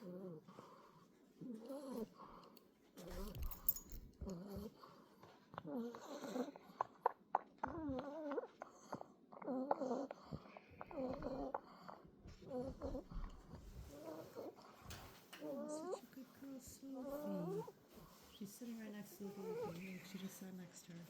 Oh, such a good girl, Sophie. She's sitting right next to the baby. Look, she just sat next to her.